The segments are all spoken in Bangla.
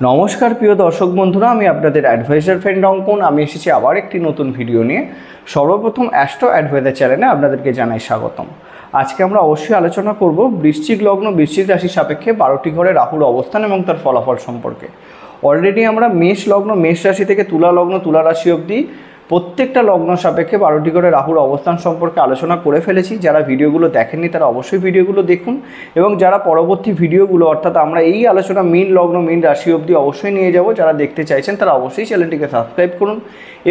নমস্কার প্রিয় দর্শক বন্ধুরা, আমি আপনাদের অ্যাডভাইজার ফ্রেন্ড অঙ্কন। আমি এসেছি আবার একটি নতুন ভিডিও নিয়ে। সর্বপ্রথম অ্যাস্ট্রো অ্যাডভাইজার চ্যানেলে আপনাদেরকে জানাই স্বাগতম। আজকে আমরা অবশ্যই আলোচনা করব বৃশ্চিক লগ্ন বৃশ্চিক রাশির সাপেক্ষে 12টি ঘরে রাহুর অবস্থান এবং তার ফলাফল সম্পর্কে। অলরেডি আমরা মেষ লগ্ন মেষ রাশি থেকে তুলা লগ্ন তুলা রাশি অবধি প্রত্যেকটা লগ্ন সাপেক্ষে 12টি ঘরে রাহুর অবস্থান সম্পর্কে আলোচনা করে ফেলেছি। যারা ভিডিওগুলো দেখেননি তারা অবশ্যই ভিডিওগুলো দেখুন, এবং যারা পরবর্তী ভিডিওগুলো অর্থাৎ আমরা এই আলোচনা মীন লগ্ন মীন রাশি অবধি অবশ্যই নিয়ে যাব, যারা দেখতে চাইছেন তারা অবশ্যই চ্যানেলটিকে সাবস্ক্রাইব করুন,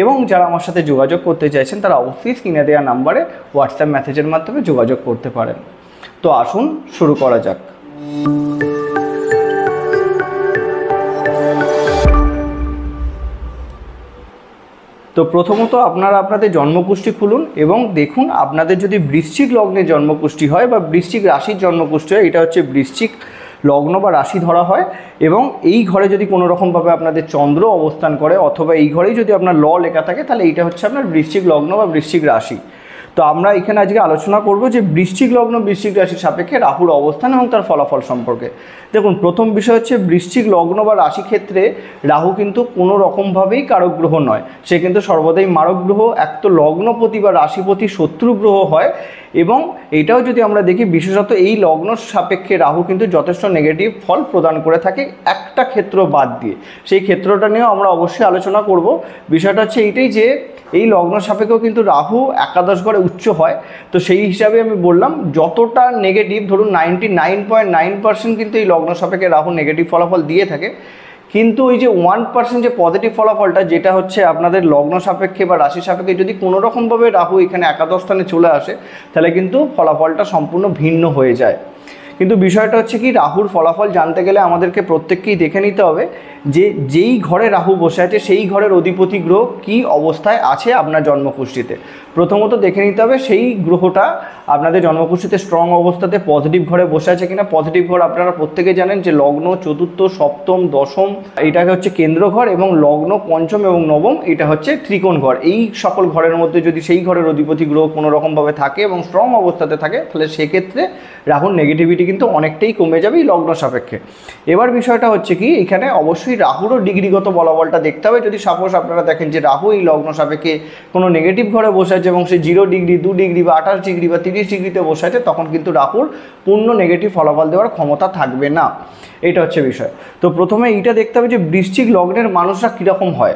এবং যারা আমার সাথে যোগাযোগ করতে চাইছেন তারা অবশ্যই স্ক্রিনে দেওয়া নাম্বারে হোয়াটসঅ্যাপ মেসেজের মাধ্যমে যোগাযোগ করতে পারেন। তো আসুন শুরু করা যাক। তো প্রথমত আপনারা আপনাদের জন্মকুষ্ঠি খুলুন এবং দেখুন আপনাদের যদি বৃশ্চিক লগ্নে জন্মকুষ্ঠি হয় বা বৃশ্চিক রাশির জন্মকুষ্ঠি হয়, এটা হচ্ছে বৃশ্চিক লগ্ন বা রাশি ধরা হয়, এবং এই ঘরে যদি কোনো রকমভাবে আপনাদের চন্দ্র অবস্থান করে অথবা এই ঘরেই যদি আপনার ল লেখা থাকে, তাহলে এইটা হচ্ছে আপনার বৃশ্চিক লগ্ন বা বৃশ্চিক রাশি। তো আমরা এখানে আজকে আলোচনা করব যে বৃশ্চিক লগ্ন বৃশ্চিক রাশির সাপেক্ষে রাহুর অবস্থান এবং তার ফলাফল সম্পর্কে। দেখুন, প্রথম বিষয় হচ্ছে বৃশ্চিক লগ্ন বা রাশি ক্ষেত্রে রাহু কিন্তু কোনো রকমভাবেই কারক গ্রহ নয়, সে কিন্তু সর্বদাই মারক গ্রহ। এক তো লগ্নপতি বা রাশিপতি শত্রু গ্রহ হয়, এবং এটাও যদি আমরা দেখি বিশেষত এই লগ্ন সাপেক্ষে রাহু কিন্তু যথেষ্ট নেগেটিভ ফল প্রদান করে থাকে একটা ক্ষেত্র বাদ দিয়ে। সেই ক্ষেত্রটা নিয়েও আমরা অবশ্যই আলোচনা করব। বিষয়টা হচ্ছে এইটাই যে এই লগ্ন সাপেক্ষেও কিন্তু রাহু একাদশ ঘরে উচ্চ হয়। তো সেই হিসাবে আমি বললাম যতটা নেগেটিভ, ধরুন 99.9% কিন্তু এই লগ্ন সাপেক্ষে রাহু নেগেটিভ ফলাফল দিয়ে থাকে, কিন্তু ওই যে 1% যে পজিটিভ ফলাফলটা, যেটা হচ্ছে আপনাদের লগ্ন সাপেক্ষে বা রাশি সাপেক্ষে যদি কোনো রকমভাবে রাহু এখানে একাদশ স্থানে চলে আসে, তাহলে কিন্তু ফলাফলটা সম্পূর্ণ ভিন্ন হয়ে যায়। কিন্তু বিষয়টা হচ্ছে কি, রাহুর ফলাফল জানতে গেলে আমাদেরকে প্রত্যেককেই দেখে নিতে হবে যে যেই ঘরে রাহু বসে আছে সেই ঘরের অধিপতি গ্রহ কী অবস্থায় আছে আপনার জন্মকুষ্ঠিতে। প্রথমত দেখে নিতে হবে সেই গ্রহটা আপনাদের জন্মকুষ্ঠিতে স্ট্রং অবস্থাতে পজিটিভ ঘরে বসে আছে কিনা। পজিটিভ ঘর আপনারা প্রত্যেকে জানেন যে লগ্ন চতুর্থ সপ্তম দশম এটাকে হচ্ছে কেন্দ্র ঘর, এবং লগ্ন পঞ্চম এবং নবম এটা হচ্ছে ত্রিকোণ ঘর। এই সকল ঘরের মধ্যে যদি সেই ঘরের অধিপতি গ্রহ কোনো রকমভাবে থাকে এবং স্ট্রং অবস্থাতে থাকে, তাহলে সেক্ষেত্রে রাহুর নেগেটিভিটি কিন্তু অনেকটাই কমে যাবে এই লগ্ন সাপেক্ষে। এবার বিষয়টা হচ্ছে কি, এখানে অবশ্যই রাহুরও ডিগ্রিগত বলাবলটা দেখতে হবে। যদি সাপোজ আপনারা দেখেন যে রাহু এই লগ্ন সাপেক্ষে কোনো নেগেটিভ ঘরে বসে আছে এবং সে 0 ডিগ্রি 2 ডিগ্রি বা 28 ডিগ্রি বা 30 ডিগ্রিতে বসে আছে, তখন কিন্তু রাহুর পূর্ণ নেগেটিভ ফলাফল দেওয়ার ক্ষমতা থাকবে না। এটা হচ্ছে বিষয়। তো প্রথমে এইটা দেখতে হবে যে বৃশ্চিক লগ্নের মানুষরা কীরকম হয়।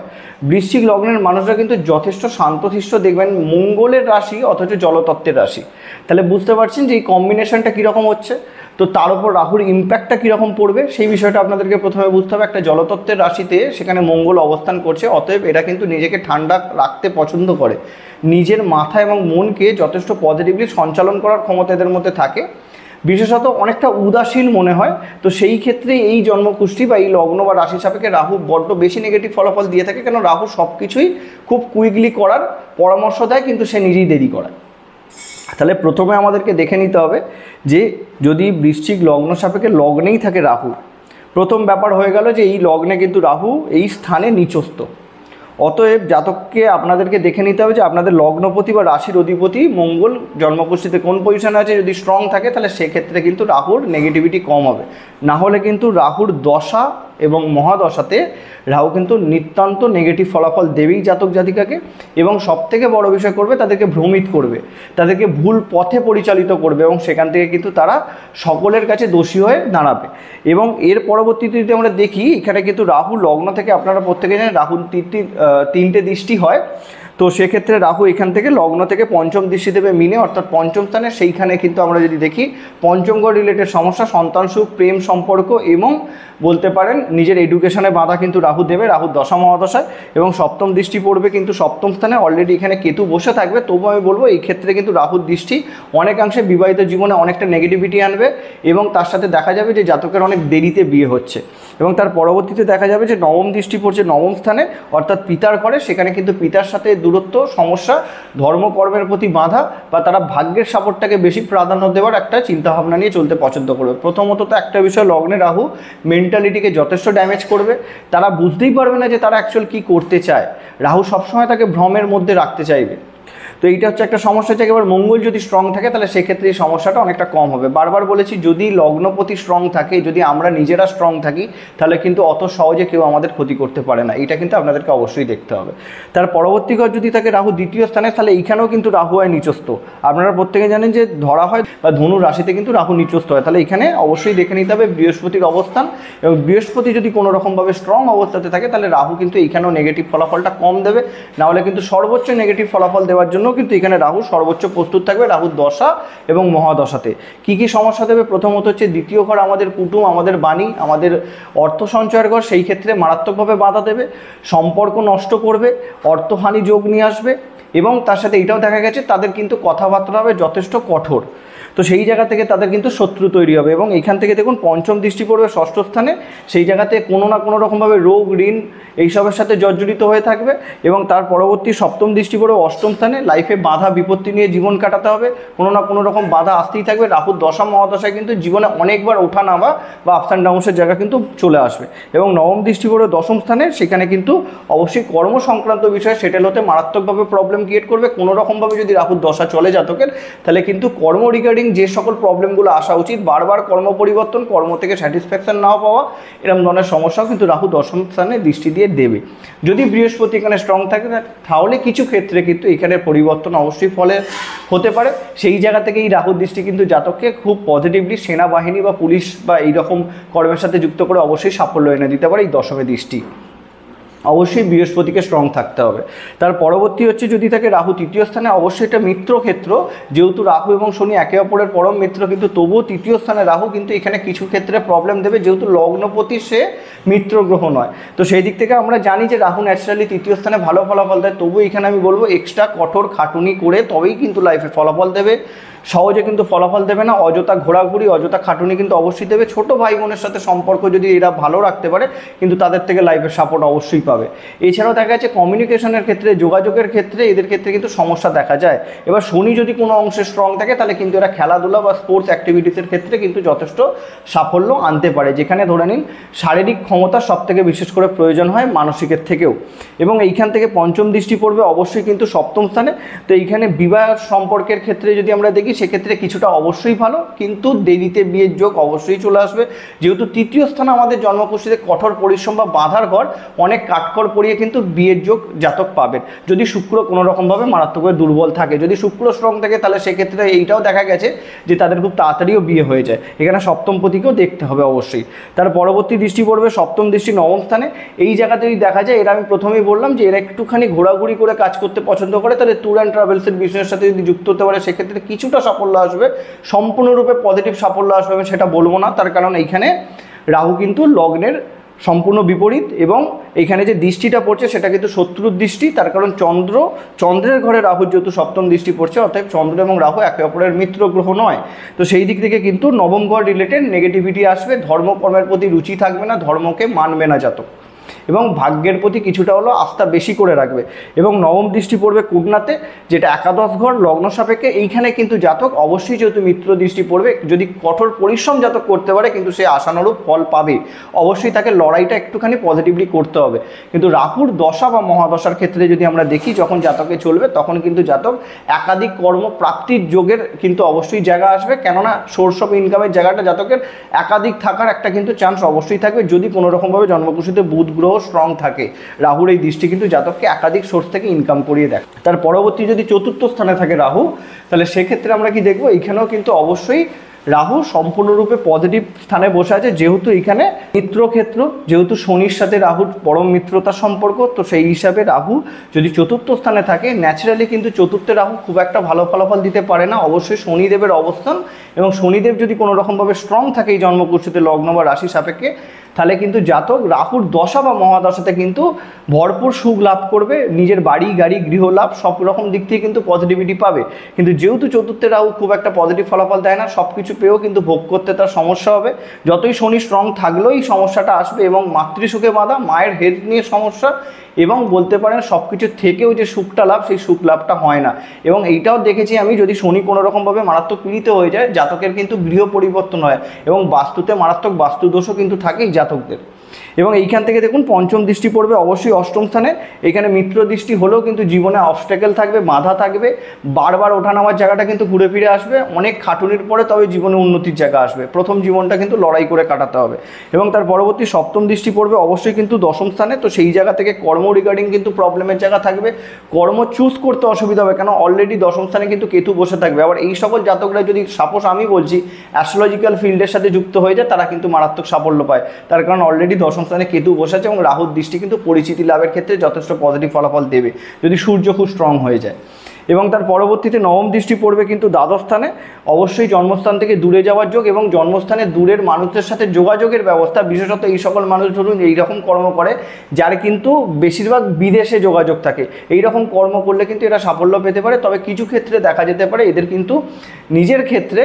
বৃশ্চিক লগ্নের মানুষরা কিন্তু যথেষ্ট শান্তশিষ্ট, দেখবেন মঙ্গলের রাশি অথচ জলতত্ত্বের রাশি। তাহলে বুঝতে পারছেন যে এই কম্বিনেশনটা কীরকম হচ্ছে। তো তার উপর রাহুর ইম্প্যাক্টটা কীরকম পড়বে সেই বিষয়টা আপনাদেরকে প্রথমে বুঝতে হবে। একটা জলতত্ত্বের রাশিতে সেখানে মঙ্গল অবস্থান করছে, অতএব এরা কিন্তু নিজেকে ঠান্ডা রাখতে পছন্দ করে, নিজের মাথা এবং মনকে যথেষ্ট পজিটিভলি সঞ্চালন করার ক্ষমতা এদের মধ্যে থাকে। বিশেষত অনেকটা উদাসীন মনে হয়। তো সেই ক্ষেত্রে এই জন্মকুষ্ঠি বা এই লগ্ন বা রাশি সাপেক্ষে রাহু বড্ড বেশি নেগেটিভ ফলাফল দিয়ে থাকে, কেন রাহু সব কিছুই খুব কুইকলি করার পরামর্শ দেয়, কিন্তু সে নিজেই দেরি করায়। তাহলে প্রথমে আমাদেরকে দেখে নিতে হবে যে যদি বৃশ্চিক লগ্ন সাপেক্ষে লগ্নেই থাকে রাহু, প্রথম ব্যাপার হয়ে গেল যে এই লগ্নে কিন্তু রাহু এই স্থানে নিচস্থ। অতএব জাতককে আপনাদেরকে দেখে নিতে হবে যে আপনাদের লগ্নপতি বা রাশির অধিপতি মঙ্গল জন্মকুষ্ঠিতে কোন পজিশনে আছে। যদি স্ট্রং থাকে তাহলে সেক্ষেত্রে কিন্তু রাহুর নেগেটিভিটি কম হবে। না হলে কিন্তু রাহুর দশা এবং মহাদশাতে রাহু কিন্তু নিতান্ত নেগেটিভ ফলাফল দেবেই জাতক জাতিকাকে, এবং সবথেকে বড় বিষয় করবে তাদেরকে ভ্রমিত করবে, তাদেরকে ভুল পথে পরিচালিত করবে, এবং সেখান থেকে কিন্তু তারা সকলের কাছে দোষী হয়ে দাঁড়াবে। এবং এর পরবর্তীতে যদি আমরা দেখি, এখানে কিন্তু রাহু লগ্ন থেকে আপনারা প্রত্যেকে জানেন রাহুর তিনটে দৃষ্টি হয়। তো সেক্ষেত্রে রাহু এখান থেকে লগ্ন থেকে পঞ্চম দৃষ্টি দেবে মিনে, অর্থাৎ পঞ্চম স্থানে। সেইখানে কিন্তু আমরা যদি দেখি পঞ্চম ঘর রিলেটেড সমস্যা, সন্তান সুখ, প্রেম সম্পর্ক এবং বলতে পারেন নিজের এডুকেশনে বাধা কিন্তু রাহু দেবে রাহুর দশা মহাদশায়। এবং সপ্তম দৃষ্টি পড়বে কিন্তু সপ্তম স্থানে, অলরেডি এখানে কেতু বসে থাকবে। তবু আমি বলবো এই ক্ষেত্রে কিন্তু রাহুর দৃষ্টি অনেকাংশে বিবাহিত জীবনে অনেকটা নেগেটিভিটি আনবে, এবং তার সাথে দেখা যাবে যে জাতকের অনেক দেরিতে বিয়ে হচ্ছে। এবং তার পরবর্তীতে দেখা যাবে যে নবম দৃষ্টি পড়ছে নবম স্থানে, অর্থাৎ পিতার ঘরে। সেখানে কিন্তু পিতার সাথে দূরত্ব, সমস্যা, ধর্মকর্মের প্রতি বাধা, বা তারা ভাগ্যের সাপোর্টটাকে বেশি প্রাধান্য দেওয়ার একটা চিন্তাভাবনা নিয়ে চলতে পছন্দ করবে। প্রথমত তো একটা বিষয়, লগ্নে রাহু মেন্টালিটিকে যথেষ্ট ড্যামেজ করবে। তারা বুঝতেই পারবে না যে তারা অ্যাকচুয়াল কী করতে চায়। রাহু সবসময় তাকে ভ্রমের মধ্যে রাখতে চাইবে। তো এইটা হচ্ছে একটা সমস্যা। হচ্ছে এবার মঙ্গল যদি স্ট্রং থাকে তাহলে সেক্ষেত্রে এই সমস্যাটা অনেকটা কম হবে। বারবার বলেছি, যদি লগ্নপতি স্ট্রং থাকে, যদি আমরা নিজেরা স্ট্রং থাকি, তাহলে কিন্তু অত সহজে কেউ আমাদের ক্ষতি করতে পারে না। এটা কিন্তু আপনাদেরকে অবশ্যই দেখতে হবে। তার পরবর্তী ঘর যদি থাকে রাহু দ্বিতীয় স্থানে, তাহলে এইখানেও কিন্তু রাহু হয় নিচস্থ। আপনারা প্রত্যেকে জানেন যে ধরা হয় বা ধনু রাশিতে কিন্তু রাহু নিচস্থ হয়। তাহলে এখানে অবশ্যই দেখে নিতে হবে বৃহস্পতির অবস্থান, এবং বৃহস্পতি যদি কোনো রকমভাবে স্ট্রং অবস্থাতে থাকে তাহলে রাহু কিন্তু এইখানেও নেগেটিভ ফলাফলটা কম দেবে। নাহলে কিন্তু সর্বোচ্চ নেগেটিভ ফলাফল দেওয়ার জন্য কিন্তু এখানে রাহু সর্বোচ্চ প্রস্তুত থাকবে রাহুর দশা এবং মহাদশাতে। কি কি সমস্যা দেবে? প্রথমত হচ্ছে দ্বিতীয় ঘর আমাদের কুটুম, আমাদের বাণী, আমাদের অর্থ সঞ্চয়ের ঘর, সেই ক্ষেত্রে মারাত্মকভাবে বাধা দেবে, সম্পর্ক নষ্ট করবে, অর্থহানি যোগ নিয়ে আসবে, এবং তার সাথে এটাও দেখা গেছে তাদের কিন্তু কথাবার্তা হবে যথেষ্ট কঠোর। তো সেই জায়গা থেকে তাদের কিন্তু শত্রু তৈরি হবে। এবং এইখান থেকে দেখুন পঞ্চম দৃষ্টি পড়বে ষষ্ঠ স্থানে, সেই জায়গাতে কোনো না কোনো রকমভাবে রোগ ঋণ এইসবের সাথে জর্জরিত হয়ে থাকবে। এবং তার পরবর্তী সপ্তম দৃষ্টি পড়বে অষ্টম স্থানে, লাইফে বাধা বিপত্তি নিয়ে জীবন কাটাতে হবে, কোনো না কোনো রকম বাধা আসতেই থাকবে। রাহুর দশা মহাদশায় কিন্তু জীবনে অনেকবার ওঠা নামা বা আপস অ্যান্ড ডাউনসের জায়গা কিন্তু চলে আসবে। এবং নবম দৃষ্টি পড়বে দশম স্থানে, সেখানে কিন্তু অবশ্যই কর্ম সংক্রান্ত বিষয়ে সেটেল হতে মারাত্মকভাবে প্রবলেম ক্রিয়েট করবে। কোনো রকমভাবে যদি রাহুর দশা চলে জাতকের, তাহলে কিন্তু কর্ম রিগার্ডিং যে সকল প্রবলেমগুলো আসা উচিত, বারবার কর্ম পরিবর্তন, কর্ম থেকে স্যাটিসফ্যাকশন না পাওয়া, এরকম ধরনের সমস্যাও কিন্তু রাহু দশম স্থানে দৃষ্টি দিয়ে দেবে। যদি বৃহস্পতি এখানে স্ট্রং থাকে তাহলে কিছু ক্ষেত্রে কিন্তু এখানে পরিবর্তন অবশ্যই ফলে হতে পারে। সেই জায়গা থেকে এই রাহুর দৃষ্টি কিন্তু জাতককে খুব পজিটিভলি সেনাবাহিনী বা পুলিশ বা এইরকম কর্মের সাথে যুক্ত করে অবশ্যই সাফল্য এনে দিতে পারে এই দশমে দৃষ্টি। অবশ্যই বৃহস্পতিকে স্ট্রং থাকতে হবে। তার পরবর্তী হচ্ছে যদি থাকে রাহু তৃতীয় স্থানে, অবশ্যই এটা মিত্র ক্ষেত্র, যেহেতু রাহু এবং শনি একে অপরের পরম মিত্র, কিন্তু তবুও তৃতীয় স্থানে রাহু কিন্তু এখানে কিছু ক্ষেত্রে প্রবলেম দেবে, যেহেতু লগ্নপতি সে মিত্র গ্রহ নয়। তো সেই দিক থেকে আমরা জানি যে রাহু ন্যাচারালি তৃতীয় স্থানে ভালো ফলাফল দেয়, তবু এখানে আমি বলবো এক্সট্রা কঠোর খাটুনি করে তবেই কিন্তু লাইফে ফলাফল দেবে। সহজে কিন্তু ফলাফল দেবে না, অযথা ঘোরাঘুরি, অযথা খাটুনি কিন্তু অবশ্যই দেবে। ছোট ভাই বোনের সাথে সম্পর্ক যদি এরা ভালো রাখতে পারে, কিন্তু তাদের থেকে লাইফের সাপোর্ট অবশ্যই পাবে। এছাড়াও দেখা যাচ্ছে কমিউনিকেশনের ক্ষেত্রে, যোগাযোগের ক্ষেত্রে এদের ক্ষেত্রে কিন্তু সমস্যা দেখা যায়। এবার শনি যদি কোনো অংশে স্ট্রং থাকে, তাহলে কিন্তু এরা খেলাধুলা বা স্পোর্টস অ্যাক্টিভিটিসের ক্ষেত্রে কিন্তু যথেষ্ট সাফল্য আনতে পারে, যেখানে ধরে নিন শারীরিক ক্ষমতা সবথেকে বিশেষ করে প্রয়োজন হয় মানসিকের থেকেও। এবং এইখান থেকে পঞ্চম দৃষ্টি পড়বে অবশ্যই কিন্তু সপ্তম স্থানে। তো এইখানে বিবাহ সম্পর্কের ক্ষেত্রে যদি আমরা দেখি, সেক্ষেত্রে কিছুটা অবশ্যই ভালো, কিন্তু দেরিতে বিয়ের যোগ অবশ্যই চলে আসবে। যেহেতু তৃতীয় স্থানে আমাদের জন্মকুষ্ঠিতে কঠোর পরিশ্রম বা বাধার ঘর, অনেক কাঠখড় পড়িয়ে কিন্তু বিয়ের যোগ জাতক পাবেন, যদি শুক্র কোনো রকমভাবে মারাত্মকভাবে দুর্বল থাকে। যদি শুক্র স্ট্রং থাকে, তাহলে সেক্ষেত্রে এইটাও দেখা গেছে যে তাদের খুব তাড়াতাড়িও বিয়ে হয়ে যায়। এখানে সপ্তম পতিকেও দেখতে হবে অবশ্যই। তার পরবর্তী দৃষ্টি পড়বে সপ্তম দৃষ্টি নবম স্থানে। এই জায়গাতে যদি দেখা যায়, এরা আমি প্রথমেই বললাম যে এরা একটুখানি ঘোরাঘুরি করে কাজ করতে পছন্দ করে, তাহলে ট্যুর অ্যান্ড ট্রাভেলসের বিজনেসের সাথে যদি যুক্ত হতে পারে, সেক্ষেত্রে কিছুটা সাফল্য আসবে। সম্পূর্ণরূপে পজিটিভ সাফল্য আসবে আমি সেটা বলবো না, তার কারণ এইখানে রাহু কিন্তু লগ্নের সম্পূর্ণ বিপরীত, এবং এইখানে যে দৃষ্টিটা পড়ছে সেটা কিন্তু শত্রুর দৃষ্টি। তার কারণ চন্দ্রের ঘরে রাহুর যেহেতু সপ্তম দৃষ্টি পড়ছে, অর্থাৎ চন্দ্র এবং রাহু একে অপরের মিত্র গ্রহ নয়। তো সেই দিক থেকে কিন্তু নবম ঘর রিলেটেড নেগেটিভিটি আসবে, ধর্মকর্মের প্রতি রুচি থাকবে না, ধর্মকে মানবে না জাতক, এবং ভাগ্যের প্রতি কিছুটা হলো আস্থা বেশি করে রাখবে। এবং নবম দৃষ্টি পড়বে কন্যাতে, যেটা একাদশ ঘর লগ্ন সাপেক্ষে। এইখানে কিন্তু জাতক অবশ্যই যেহেতু মিত্র দৃষ্টি পড়বে, যদি কঠোর পরিশ্রম জাতক করতে পারে, কিন্তু সে আশানুরূপ ফল পাবে। অবশ্যই তাকে লড়াইটা একটুখানি পজিটিভলি করতে হবে। কিন্তু রাহুর দশা বা মহাদশার ক্ষেত্রে যদি আমরা দেখি, যখন জাতকে চলবে, তখন কিন্তু জাতক একাধিক কর্মপ্রাপ্তির যোগের কিন্তু অবশ্যই জায়গা আসবে, কেননা সোর্স অফ ইনকামের জায়গাটা জাতকের একাধিক থাকার একটা কিন্তু চান্স অবশ্যই থাকবে, যদি কোনো রকমভাবে জন্মকুষ্ঠিতে বুধ গ্রহ স্ট্রং থাকে। রাহুর এই দৃষ্টি কিন্তু জাতককে একাধিক সোর্স থেকে ইনকাম করিয়ে দেয়। তার পরবর্তী যদি চতুর্থ স্থানে থাকে রাহু, তাহলে সেক্ষেত্রে আমরা কি দেখবো, এইখানেও কিন্তু অবশ্যই রাহু সম্পূর্ণরূপে পজিটিভ স্থানে বসে আছে, যেহেতু এখানে মিত্রক্ষেত্র, যেহেতু শনির সাথে রাহুর পরম মিত্রতার সম্পর্ক। তো সেই হিসাবে রাহু যদি চতুর্থ স্থানে থাকে, ন্যাচারালি কিন্তু চতুর্থে রাহু খুব একটা ভালো ফলাফল দিতে পারে না। অবশ্যই শনিদেবের অবস্থান, এবং শনিদেব যদি কোনো রকমভাবে স্ট্রং থাকে এই জন্মকুষ্ঠিতে লগ্ন বা রাশি সাপেক্ষে, তাহলে কিন্তু জাতক রাহুর দশা বা মহাদশাতে কিন্তু ভরপুর সুখ লাভ করবে, নিজের বাড়ি গাড়ি গৃহ লাভ সব রকম দিক থেকে কিন্তু পজিটিভিটি পাবে। কিন্তু যেহেতু চতুর্থে রাহু খুব একটা পজিটিভ ফলাফল দেয় না, সব কিছু পেয়েও কিন্তু ভোগ করতে তার সমস্যা হবে। যতই শনি স্ট্রং থাকলেও এই সমস্যাটা আসবে, এবং মাতৃসুখে বাধা, মায়ের হেলথ নিয়ে সমস্যা, এবং বলতে পারেন সব কিছু থেকেও যে সুখটা লাভ, সেই সুখ লাভটা হয় না। এবং এইটাও দেখেছি আমি, যদি শনি কোনো রকমভাবে মারাত্মক পীড়িত হয়ে যায়, জাতকের কিন্তু গৃহ পরিবর্তন হয়, এবং বাস্তুতে মারাত্মক বাস্তুদোষও কিন্তু থাকেই জাতকদের। এবং এইখান থেকে দেখুন পঞ্চম দৃষ্টি পড়বে অবশ্যই অষ্টম স্থানে। এখানে মিত্র দৃষ্টি হলেও কিন্তু জীবনে অবস্ট্যাকেল থাকবে, বাধা থাকবে, বারবার ওঠানামার জায়গাটা কিন্তু ঘুরে ফিরে আসবে, অনেক খাটুনির পরে তবে জীবনে উন্নতির জায়গা আসবে। প্রথম জীবনটা কিন্তু লড়াই করে কাটাতে হবে। এবং তার পরবর্তী সপ্তম দৃষ্টি পড়বে অবশ্যই কিন্তু দশম স্থানে। তো সেই জায়গা থেকে কর্ম রিগার্ডিং কিন্তু প্রবলেমের জায়গা থাকবে, কর্ম চুজ করতে অসুবিধা হবে, কেন অলরেডি দশম স্থানে কিন্তু কেতু বসে থাকবে। আবার এই সকল জাতকরা যদি সাপোজ আমি বলছি অ্যাস্ট্রোলজিক্যাল ফিল্ডের সাথে যুক্ত হয়ে যায়, তারা কিন্তু মারাত্মক সাফল্য পায়। তার কারণ অলরেডি দশম স্থানে কেতু বসে আছে এবং রাহুর দৃষ্টি কিন্তু পরিচিতি লাভের ক্ষেত্রে যথেষ্ট পজিটিভ ফলাফল দেবে যদি সূর্য খুব স্ট্রং হয়ে যায়। এবং তার পরবর্তীতে নবম দৃষ্টি পড়বে কিন্তু দ্বাদশ স্থানে। অবশ্যই জন্মস্থান থেকে দূরে যাওয়ার যোগ এবং জন্মস্থানে দূরের মানুষদের সাথে যোগাযোগের ব্যবস্থা, বিশেষত এই সকল মানুষ ধরুন এইরকম কর্ম করে যার কিন্তু বেশিরভাগ বিদেশে যোগাযোগ থাকে, এই রকম কর্ম করলে কিন্তু এরা সাফল্য পেতে পারে। তবে কিছু ক্ষেত্রে দেখা যেতে পারে এদের কিন্তু নিজের ক্ষেত্রে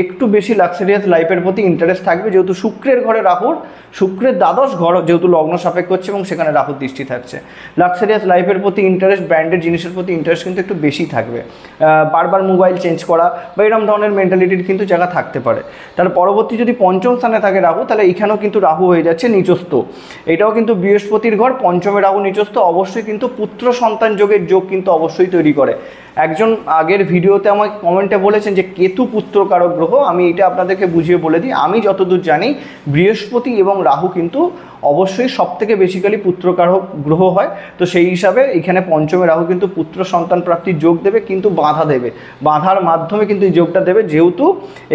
একটু বেশি লাক্সারিয়াস লাইফের প্রতি ইন্টারেস্ট থাকবে, যেহেতু শুক্রের ঘরে রাহুর, শুক্রের দ্বাদশ ঘর যেহেতু লগ্ন সাপেক্ষ হচ্ছে এবং সেখানে রাহুর দৃষ্টি থাকছে। লাক্সারিয়াস লাইফের প্রতি ইন্টারেস্ট, ব্র্যান্ডেড জিনিসের প্রতি ইন্টারেস্ট কিন্তু একটু বেশি থাকবে, বারবার মোবাইল চেঞ্জ করা বা এরকম ধরনের মেন্টালিটির কিন্তু জায়গা থাকতে পারে। তার পরবর্তী যদি পঞ্চম স্থানে থাকে রাহু, তাহলে এখানেও কিন্তু রাহু হয়ে যাচ্ছে নিচস্থ। এটাও কিন্তু বৃহস্পতির ঘর, পঞ্চমে রাহু নিচস্থ, অবশ্যই কিন্তু পুত্র সন্তান যোগের যোগ কিন্তু অবশ্যই তৈরি করে। একজন আগের ভিডিওতে আমাকে কমেন্টে বলেছেন যে কেতু পুত্রকারক গ্রহ, আমি এটা আপনাদেরকে বুঝিয়ে বলে দিই। আমি যতদূর জানি বৃহস্পতি এবং রাহু কিন্তু অবশ্যই সবথেকে বেসিক্যালি পুত্রকারক গ্রহ হয়। তো সেই হিসাবে এখানে পঞ্চমে রাহু কিন্তু পুত্র সন্তান প্রাপ্তির যোগ দেবে, কিন্তু বাধা দেবে, বাধার মাধ্যমে কিন্তু এই যোগটা দেবে, যেহেতু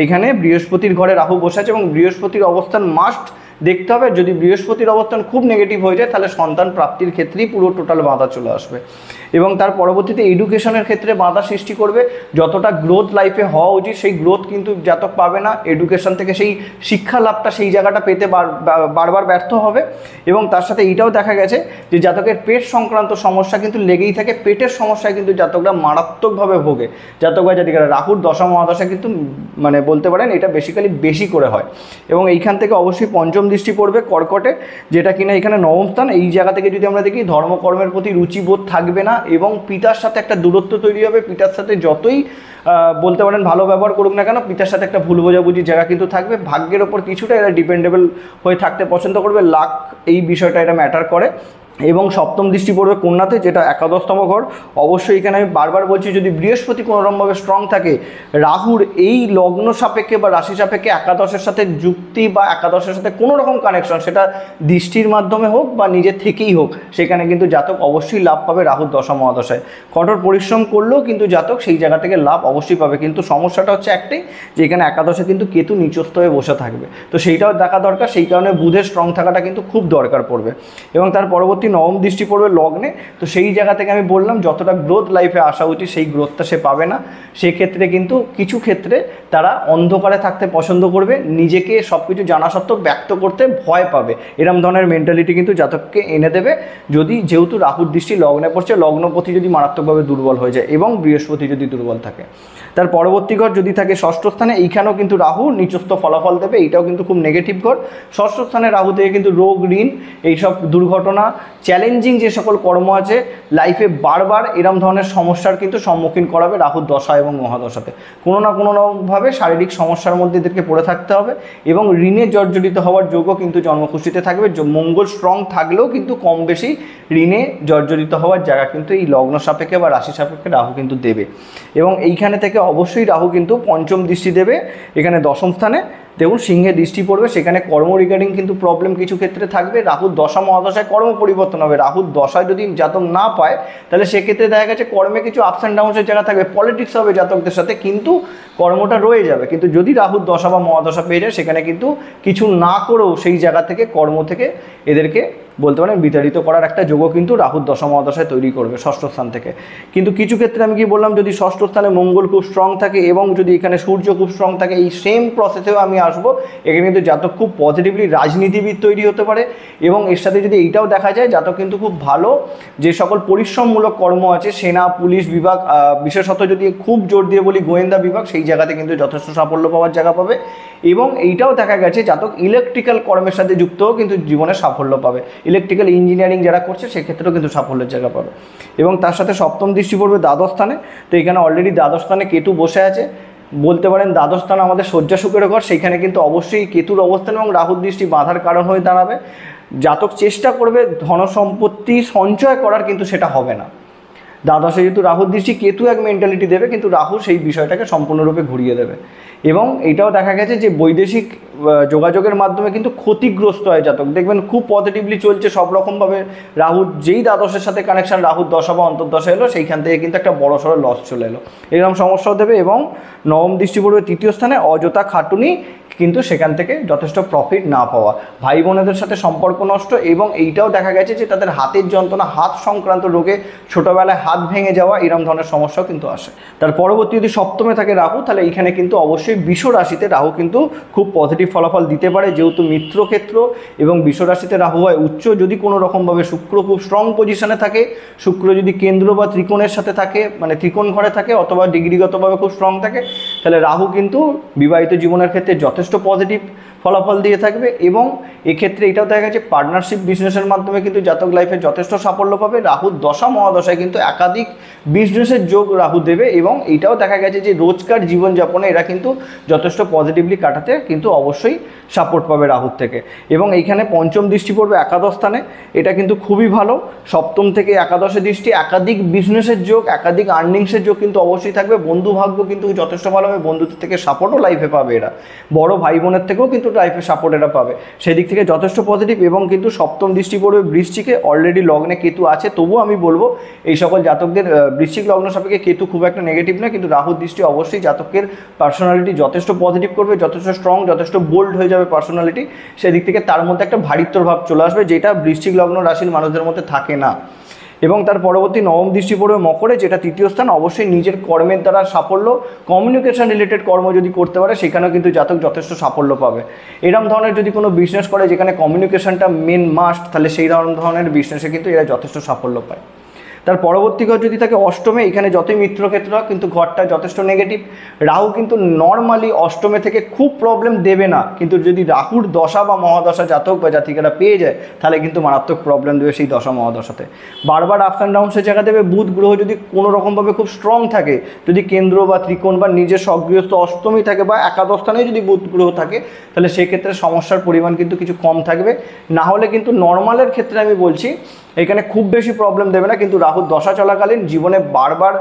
এখানে বৃহস্পতির ঘরে রাহু বসে আছে এবং বৃহস্পতির অবস্থান মাস্ট দেখতে হবে। যদি বৃহস্পতির অবস্থান খুব নেগেটিভ হয়ে যায় তাহলে সন্তান প্রাপ্তির ক্ষেত্রেই পুরো টোটাল বাধা চলে আসবে এবং তার পরবর্তীতে এডুকেশনের ক্ষেত্রে বাধা সৃষ্টি করবে। যতটা গ্রোথ লাইফে হওয়া উচিত সেই গ্রোথ কিন্তু জাতক পাবে না, এডুকেশন থেকে সেই শিক্ষা লাভটা সেই জায়গাটা পেতে বারবার ব্যর্থ হবে। এবং তার সাথে এইটাও দেখা গেছে যে জাতকের পেট সংক্রান্ত সমস্যা কিন্তু লেগেই থাকে, পেটের সমস্যায় কিন্তু জাতকরা মারাত্মকভাবে ভোগে। জাতক বা জাতিকারা রাহুর দশা মহাদশা কিন্তু মানে বলতে পারেন এটা বেসিক্যালি বেশি করে হয়। এবং এইখান থেকে অবশ্যই পঞ্চম দৃষ্টি পড়বে কর্কটে, যেটা কিনা এখানে নবম স্থান। এই জায়গা থেকে যদি আমরা দেখি ধর্মকর্মের প্রতি রুচিবোধ থাকবে না এবং পিতার সাথে একটা দূরত্ব তৈরি হবে। পিতার সাথে যতই বলতে পারেন ভালো ব্যবহার করুক না কেন, পিতার সাথে একটা ভুল বোঝাবুঝির জায়গা কিন্তু থাকবে। ভাগ্যের ওপর কিছুটা এরা ডিপেন্ডেবল হয়ে থাকতে পছন্দ করবে, লাক এই বিষয়টা এটা ম্যাটার করে। এবং সপ্তম দৃষ্টি পড়বে কন্যাতে, যেটা একাদশতম ঘর। অবশ্যই এখানে আমি বারবার বলছি যদি বৃহস্পতি কোনোরকমভাবে স্ট্রং থাকে, রাহুর এই লগ্ন সাপেক্ষে বা রাশি সাপেক্ষে একাদশের সাথে যুক্তি বা একাদশের সাথে কোনো রকম কানেকশন, সেটা দৃষ্টির মাধ্যমে হোক বা নিজের থেকেই হোক, সেখানে কিন্তু জাতক অবশ্যই লাভ পাবে রাহুর দশা মহাদশায়। কঠোর পরিশ্রম করলেও কিন্তু জাতক সেই জায়গা থেকে লাভ অবশ্যই পাবে। কিন্তু সমস্যাটা হচ্ছে একটাই, যে এখানে একাদশে কিন্তু কেতু নিচস্থ হয়ে বসে থাকবে, তো সেইটাও দেখা দরকার। সেই কারণে বুধের স্ট্রং থাকাটা কিন্তু খুব দরকার পড়বে। এবং তার পরবর্তী নবম দৃষ্টি পড়বে লগ্নে। তো সেই জায়গা থেকে আমি বললাম যতটা গ্রোথ লাইফে আসা উচিত সেই গ্রোথটা সে পাবে না। সেক্ষেত্রে কিন্তু কিছু ক্ষেত্রে তারা অন্ধকারে থাকতে পছন্দ করবে, নিজেকে সব কিছু জানা সত্ত্বেও ব্যক্ত করতে ভয় পাবে। এরম ধরনের মেন্টালিটি কিন্তু জাতককে এনে দেবে যদি যেহেতু রাহুর দৃষ্টি লগ্নে পড়ছে, লগ্নপতি যদি মারাত্মকভাবে দুর্বল হয়ে যায় এবং বৃহস্পতি যদি দুর্বল থাকে। তার পরবর্তী ঘর যদি থাকে ষষ্ঠ স্থানে, এইখানেও কিন্তু রাহু নিচস্থ ফলাফল দেবে, এইটাও কিন্তু খুব নেগেটিভ ঘর। ষষ্ঠ স্থানে রাহু থেকে কিন্তু রোগ, ঋণ, এইসব দুর্ঘটনা, চ্যালেঞ্জিং যে সকল কর্ম আছে লাইফে বারবার এরম ধরনের সমস্যার কিন্তু সম্মুখীন করাবে রাহুর দশা এবং মহাদশাতে। কোনো না কোনোভাবে শারীরিক সমস্যার মধ্যে এদেরকে পড়ে থাকতে হবে এবং ঋণে জর্জরিত হওয়ার যোগও কিন্তু জন্মকুষ্ঠিতে থাকবে। মঙ্গল স্ট্রং থাকলেও কিন্তু কম বেশি ঋণে জর্জরিত হওয়ার জায়গা কিন্তু এই লগ্ন সাপেক্ষে বা রাশি সাপেক্ষে রাহু কিন্তু দেবে। এবং এইখানে থেকে অবশ্যই রাহু কিন্তু পঞ্চম দৃষ্টি দেবে এখানে দশম স্থানে। দেখুন সিংহে দৃষ্টি পড়বে, সেখানে কর্ম রিগার্ডিং কিন্তু প্রবলেম কিছু ক্ষেত্রে থাকবে। রাহুর দশা মহাদশায় কর্ম পরিবর্তন হবে। রাহুর দশায় যদি জাতক না পায় তাহলে সেক্ষেত্রে দেখা গেছে কর্মে কিছু আপস অ্যান্ড ডাউনসের জায়গা থাকবে, পলিটিক্স হবে জাতকদের সাথে, কিন্তু কর্মটা রয়ে যাবে। কিন্তু যদি রাহুর দশা বা মহাদশা পেয়ে যায় সেখানে কিন্তু কিছু না করেও সেই জায়গা থেকে কর্ম থেকে এদেরকে বলতে পারেন বিতাড়িত করার একটা যোগও কিন্তু রাহুর দশা মহাদশায় তৈরি করবে ষষ্ঠ স্থান থেকে। কিন্তু কিছু ক্ষেত্রে আমি কি বললাম, যদি ষষ্ঠ স্থানে মঙ্গল খুব স্ট্রং থাকে এবং যদি এখানে সূর্য খুব স্ট্রং থাকে, এই সেম প্রসেসেও আমি আসবো, এখানে কিন্তু জাতক খুব পজিটিভলি রাজনীতিবিদ তৈরি হতে পারে। এবং এর সাথে যদি এইটাও দেখা যায় জাতক কিন্তু খুব ভালো যে সকল পরিশ্রমমূলক কর্ম আছে, সেনা, পুলিশ বিভাগ, বিশেষত যদি খুব জোর দিয়ে বলি গোয়েন্দা বিভাগ, সেই জায়গাতে কিন্তু যথেষ্ট সাফল্য পাওয়ার জায়গা পাবে। এবং এইটাও দেখা গেছে জাতক ইলেকট্রিক্যাল কর্মের সাথে যুক্তও কিন্তু জীবনে সাফল্য পাবে। ইলেকট্রিক্যাল ইঞ্জিনিয়ারিং যারা করছে সেক্ষেত্রেও কিন্তু সাফল্যের জায়গা পাবে। এবং তার সাথে সপ্তম দৃষ্টি পড়বে দ্বাদশ স্থানে। তো এখানে অলরেডি দ্বাদশ স্থানে কেতু বসে আছে, বলতে পারেন দ্বাদশ স্থান আমাদের শয্যা সুখের ঘর, সেইখানে কিন্তু অবশ্যই কেতুর অবস্থান এবং রাহুর দৃষ্টি বাধার কারণ হয়ে দাঁড়াবে। জাতক চেষ্টা করবে ধনসম্পত্তি সঞ্চয় করার, কিন্তু সেটা হবে না। দ্বাদশে যেহেতু রাহুর দৃষ্টি, কেতু এক মেন্টালিটি দেবে, কিন্তু রাহু সেই বিষয়টাকে সম্পূর্ণরূপে ঘুরিয়ে দেবে। এবং এইটাও দেখা গেছে যে বৈদেশিক যোগাযোগের মাধ্যমে কিন্তু ক্ষতিগ্রস্ত হয় জাতক। দেখবেন খুব পজিটিভলি চলছে সব রকমভাবে, রাহুর যেই দ্বাদশের সাথে কানেকশন, রাহুর দশা বা অন্তর্দশা এলো, সেইখান থেকে কিন্তু একটা বড়সড় লস চলে এলো, এরকম সমস্যাও দেবে। এবং নবম দৃষ্টি পড়বে তৃতীয় স্থানে, অযথা খাটুনি, কিন্তু সেখান থেকে যথেষ্ট প্রফিট না পাওয়া, ভাই বোনেদের সাথে সম্পর্ক নষ্ট। এবং এইটাও দেখা গেছে যে তাদের হাতের যন্ত্রণা, হাত সংক্রান্ত রোগে, ছোটোবেলায় হাত ভেঙে যাওয়া, এরকম ধরনের সমস্যাও কিন্তু আসে। তার পরবর্তী যদি সপ্তমে থাকে রাহু, তাহলে এইখানে কিন্তু অবশ্যই বৃষ রাশিতে রাহু কিন্তু খুব পজিটিভ ফলাফল দিতে পারে, যেহেতু মিত্রক্ষেত্র এবং বৃষ রাশিতে রাহু হয় উচ্চ। যদি কোনো রকমভাবে শুক্র খুব স্ট্রং পজিশনে থাকে, শুক্র যদি কেন্দ্র বা ত্রিকোণের সাথে থাকে, মানে ত্রিকোণ ঘরে থাকে, অথবা ডিগ্রিগতভাবে খুব স্ট্রং থাকে, তাহলে রাহু কিন্তু বিবাহিত জীবনের ক্ষেত্রে যথেষ্ট পজিটিভ ফলাফল দিয়ে থাকবে। এবং এক্ষেত্রে এটাও দেখা গেছে পার্টনারশিপ বিজনেসের মাধ্যমে কিন্তু জাতক লাইফে যথেষ্ট সাফল্য পাবে। রাহুর দশা মহাদশায় কিন্তু একাধিক বিজনেসের যোগ রাহু দেবে। এবং এইটাও দেখা গেছে যে রোজকার জীবনযাপনে এরা কিন্তু যথেষ্ট পজিটিভলি কাটাতে কিন্তু অবশ্যই সাপোর্ট পাবে রাহুর থেকে। এবং এইখানে পঞ্চম দৃষ্টি পড়বে একাদশ স্থানে, এটা কিন্তু খুবই ভালো। সপ্তম থেকে একাদশে দৃষ্টি, একাধিক বিজনেসের যোগ, একাধিক আর্নিংসের যোগ কিন্তু অবশ্যই থাকবে। বন্ধু ভাগ্য কিন্তু যথেষ্ট ভালো হবে, বন্ধুদের থেকে সাপোর্টও লাইফে পাবে এরা, বড় ভাই বোনের থেকেও কিন্তু লাইফে সাপোর্ট এরা পাবে, সেদিক থেকে যথেষ্ট পজিটিভ। এবং কিন্তু সপ্তম দৃষ্টি পড়বে বৃশ্চিকে, অলরেডি লগ্নে কেতু আছে, তবুও আমি বলবো এই সকল জাতকদের বৃশ্চিক লগ্ন সাপেক্ষে কেতু খুব একটা নেগেটিভ না, কিন্তু রাহুর দৃষ্টি অবশ্যই জাতকের পার্সোনালিটি যথেষ্ট পজিটিভ করবে, যথেষ্ট স্ট্রং, যথেষ্ট বোল্ড হয়ে যাবে পার্সোনালিটি। সেদিক থেকে তার মধ্যে একটা ভারিত্বর ভাব চলে আসবে, যেটা বৃশ্চিক লগ্ন রাশির মানুষদের মধ্যে থাকে না। এবং তার পরবর্তী নবম দৃষ্টি পড়বে মকরে, যেটা তৃতীয় স্থান। অবশ্যই নিজের কর্মের দ্বারা সাফল্য, কমিউনিকেশন রিলেটেড কর্ম যদি করতে পারে, সেখানেও কিন্তু জাতক যথেষ্ট সাফল্য পাবে। এরকম ধরনের যদি কোনো বিজনেস করে যেখানে কমিউনিকেশনটা মেন মাস্ট, তাহলে সেই ধরনের বিজনেসে কিন্তু এরা যথেষ্ট সাফল্য পায়। তার পরবর্তী ঘর যদি থাকে অষ্টমে, এখানে যতই মিত্রক্ষেত্র কিন্তু ঘরটা যথেষ্ট নেগেটিভ। রাহু কিন্তু নর্মালি অষ্টমে থেকে খুব প্রবলেম দেবে না, কিন্তু যদি রাহুর দশা বা মহাদশা জাতক বা জাতিকারা পেয়ে যায়, তাহলে কিন্তু মারাত্মক প্রবলেম দেবে সেই দশা মহাদশাতে। বারবার আপস অ্যান্ড ডাউনসের জায়গা দেবে। বুধ গ্রহ যদি কোনো রকমভাবে খুব স্ট্রং থাকে, যদি কেন্দ্র বা ত্রিকোণ বা নিজের সগৃহস্থ অষ্টমী থাকে বা একাদশ স্থানে যদি বুধ গ্রহ থাকে, তাহলে সেক্ষেত্রে সমস্যার পরিমাণ কিন্তু কিছু কম থাকবে। না হলে কিন্তু নর্মালের ক্ষেত্রে আমি বলছি এখানে খুব বেশি প্রবলেম দেবে না, কিন্তু রাহুর দশা চলাকালীন জীবনে বারবার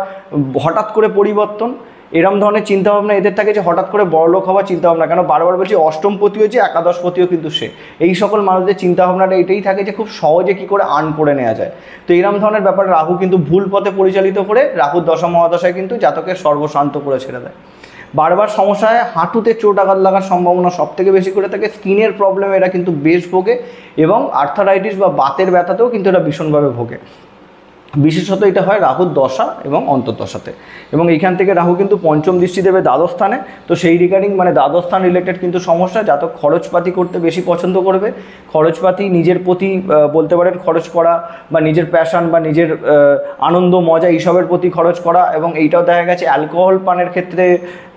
হঠাৎ করে পরিবর্তন, এরম ধরনের চিন্তাভাবনা এদের থাকে যে হঠাৎ করে বড়লোক হওয়ার চিন্তাভাবনা। কেন বারবার বলছি, অষ্টমপতি হচ্ছে, একাদশপতিও কিন্তু সে। এই সকল মানুষদের চিন্তাভাবনাটা এটাই থাকে যে খুব সহজে কী করে আর্ন করে নেওয়া যায়। তো এরম ধরনের ব্যাপার রাহু কিন্তু ভুল পথে পরিচালিত করে রাহুর দশা মহাদশায় কিন্তু জাতকের সর্বশান্ত করে ছেড়ে দেয়। বারবার সমস্যায় হাঁটুতে চোট আঘাত লাগার সম্ভাবনা সব থেকে বেশি করে থাকে। স্কিনের প্রবলেম এরা কিন্তু বেশ ভোগে, এবং আর্থারাইটিস বা বাতের ব্যথাতেও কিন্তু এরা ভীষণভাবে ভোগে। বিশেষত এটা হয় রাহুর দশা এবং অন্তর্দশাতে। এবং এইখান থেকে রাহু কিন্তু পঞ্চম দৃষ্টি দেবে দ্বাদশ স্থানে। তো সেই রিগার্ডিং মানে দ্বাদশ স্থান রিলেটেড কিন্তু সমস্যা, জাতক খরচপাতি করতে বেশি পছন্দ করবে। খরচপাতি নিজের প্রতি বলতে পারেন খরচ করা, বা নিজের প্যাশন বা নিজের আনন্দ মজা এইসবের প্রতি খরচ করা। এবং এইটাও দেখা গেছে অ্যালকোহল পানের ক্ষেত্রে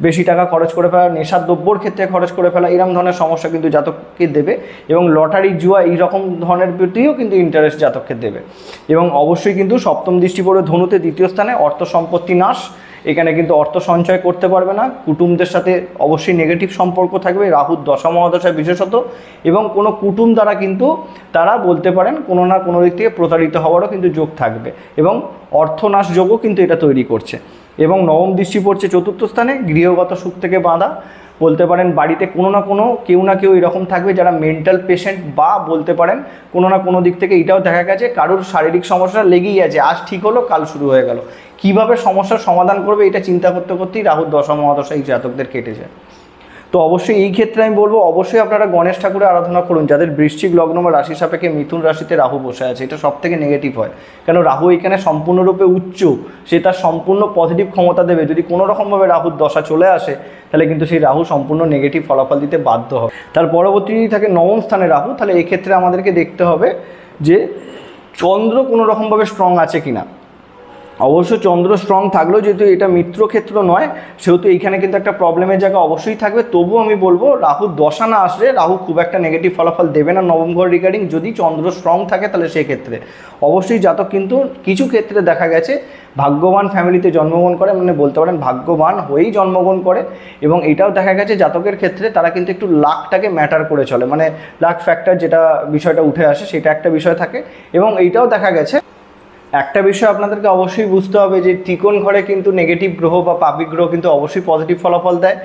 বেশি টাকা খরচ করে ফেলা, নেশার দ্রব্যর ক্ষেত্রে খরচ করে ফেলা, এরকম ধরনের সমস্যা কিন্তু জাতককে দেবে। এবং লটারি জুয়া এইরকম ধরনের প্রতিও কিন্তু ইন্টারেস্ট জাতককে দেবে। এবং অবশ্যই কিন্তু সপ্তম দৃষ্টি পড়বে ধনুতে দ্বিতীয় স্থানে, অর্থ সম্পত্তি নাশ। এখানে কিন্তু অর্থ সঞ্চয় করতে পারবে না, কুটুমদের সাথে অবশ্যই নেগেটিভ সম্পর্ক থাকবে রাহুর দশা মহাদশায় বিশেষত। এবং কোনো কুটুম দ্বারা কিন্তু তারা বলতে পারেন কোনো না কোনো দিক থেকে প্রতারিত হওয়ারও কিন্তু যোগ থাকবে, এবং অর্থনাশ যোগও কিন্তু এটা তৈরি করছে। এবং নবম দৃষ্টি পড়ছে চতুর্থ স্থানে, গৃহগত সুখ থেকে বাঁধা। বলতে পারেন বাড়িতে কোনো না কোনো কেউ না কেউ এরকম থাকবে যারা মেন্টাল পেশেন্ট, বা বলতে পারেন কোনো না কোনো দিক থেকে এটাও দেখা গেছে কারোর শারীরিক সমস্যা লেগেই আছে, আজ ঠিক হলো কাল শুরু হয়ে গেল। কীভাবে সমস্যার সমাধান করবে এটা চিন্তা করতে করতেই রাহুর দশা মহাদশা এই জাতকদের কেটে যায়। তো অবশ্যই এই ক্ষেত্রে আমি বলবো অবশ্যই আপনারা গণেশ ঠাকুরের আরাধনা করুন, যাদের বৃশ্চিক লগ্ন বা রাশি সাপেক্ষে মিথুন রাশিতে রাহু বসে আছে। এটা সব থেকে নেগেটিভ হয়, কেন রাহু এখানে সম্পূর্ণরূপে উচ্চ, সে তার সম্পূর্ণ পজিটিভ ক্ষমতা দেবে। যদি কোনো রকমভাবে রাহুর দশা চলে আসে, তাহলে কিন্তু সেই রাহু সম্পূর্ণ নেগেটিভ ফলাফল দিতে বাধ্য হবে। তার পরবর্তী যদি থাকে নবম স্থানে রাহু, তাহলে এক্ষেত্রে আমাদেরকে দেখতে হবে যে চন্দ্র কোনো রকমভাবে স্ট্রং আছে কিনা। অবশ্য চন্দ্র স্ট্রং থাকলেও যেহেতু এটা মিত্র ক্ষেত্র নয়, সেহেতু এইখানে কিন্তু একটা প্রবলেমের জায়গা অবশ্যই থাকবে। তবুও আমি বলবো রাহু দশা না আসলে রাহু খুব একটা নেগেটিভ ফলাফল দেবে না নবম ঘর রিগার্ডিং। যদি চন্দ্র স্ট্রং থাকে তাহলে সেক্ষেত্রে অবশ্যই জাতক কিন্তু কিছু ক্ষেত্রে দেখা গেছে ভাগ্যবান ফ্যামিলিতে জন্মগ্রহণ করে, মানে বলতে পারেন ভাগ্যবান হয়েই জন্মগ্রহণ করে। এবং এটাও দেখা গেছে জাতকের ক্ষেত্রে তারা কিন্তু একটু লাকটাকে ম্যাটার করে চলে, মানে লাক ফ্যাক্টর যেটা বিষয়টা উঠে আসে সেটা একটা বিষয় থাকে। এবং এইটাও দেখা গেছে একটা বিষয় আপনাদেরকে অবশ্যই বুঝতে হবে যে ত্রিকোণ ঘরে কিন্তু নেগেটিভ গ্রহ বা পাপিক গ্রহ কিন্তু অবশ্যই পজিটিভ ফলাফল দেয়।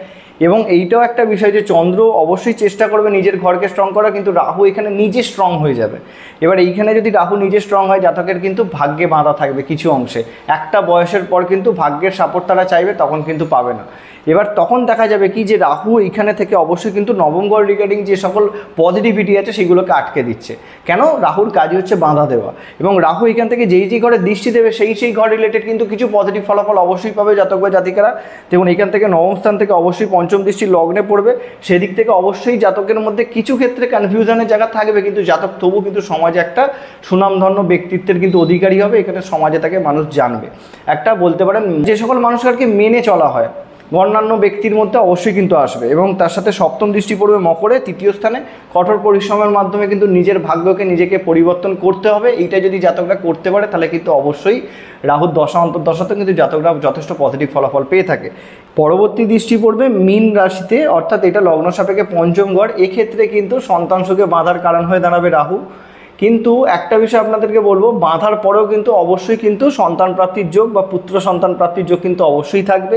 এবং এইটাও একটা বিষয় যে চন্দ্র অবশ্যই চেষ্টা করবে নিজের ঘরকে স্ট্রং করা, কিন্তু রাহু এখানে নিজে স্ট্রং হয়ে যাবে। এবার এইখানে যদি রাহু নিজে স্ট্রং হয় জাতকের কিন্তু ভাগ্যে বাঁধা থাকবে কিছু অংশে, একটা বয়সের পর কিন্তু ভাগ্যের সাপোর্ট তারা চাইবে তখন কিন্তু পাবে না। এবার তখন দেখা যাবে কি যে রাহু এইখানে থেকে অবশ্যই কিন্তু নবম ঘর রিগার্ডিং যে সকল পজিটিভিটি আছে সেগুলোকে আটকে দিচ্ছে। কেন? রাহুর কাজই হচ্ছে বাঁধা দেওয়া। এবং রাহু এখান থেকে যেই ঘরে দৃষ্টি দেবে সেই ঘর রিলেটেড কিন্তু কিছু পজিটিভ ফলাফল অবশ্যই পাবে জাতক বা জাতিকারা। দেখুন এখান থেকে নবম স্থান থেকে অবশ্যই পঞ্চম দৃষ্টি লগ্নে পড়বে, সেদিক থেকে অবশ্যই জাতকের মধ্যে কিছু ক্ষেত্রে কনফিউশনের জায়গা থাকবে, কিন্তু জাতক তবু কিন্তু সমাজে একটা সুনামধন্য ব্যক্তিত্বের কিন্তু অধিকারী হবে, এখানে সমাজে তাকে মানুষ জানবে। একটা বলতে পারেন যে সকল মানুষকে মেনে চলা হয় অন্যান্য ব্যক্তির মধ্যে অবশ্যই কিন্তু আসবে। এবং তার সাথে সপ্তম দৃষ্টি পড়বে মকরে, তৃতীয় স্থানে। কঠোর পরিশ্রমের মাধ্যমে কিন্তু নিজের ভাগ্যকে নিজেকে পরিবর্তন করতে হবে। এইটা যদি জাতকরা করতে পারে তাহলে কিন্তু অবশ্যই রাহুর দশা অন্তর্দশাতে কিন্তু জাতকরা যথেষ্ট পজিটিভ ফলাফল পেয়ে থাকে। পরবর্তী দৃষ্টি পড়বে মীন রাশিতে, অর্থাৎ এটা লগ্ন সাপেক্ষে পঞ্চম ঘর। এক্ষেত্রে কিন্তু সন্তান সুখে বাধার কারণ হয়ে দাঁড়াবে রাহু। কিন্তু একটা বিষয় আপনাদেরকে বলবো, বাঁধার পরেও কিন্তু অবশ্যই কিন্তু সন্তান প্রাপ্তির যোগ বা পুত্র সন্তান প্রাপ্তির যোগ কিন্তু অবশ্যই থাকবে।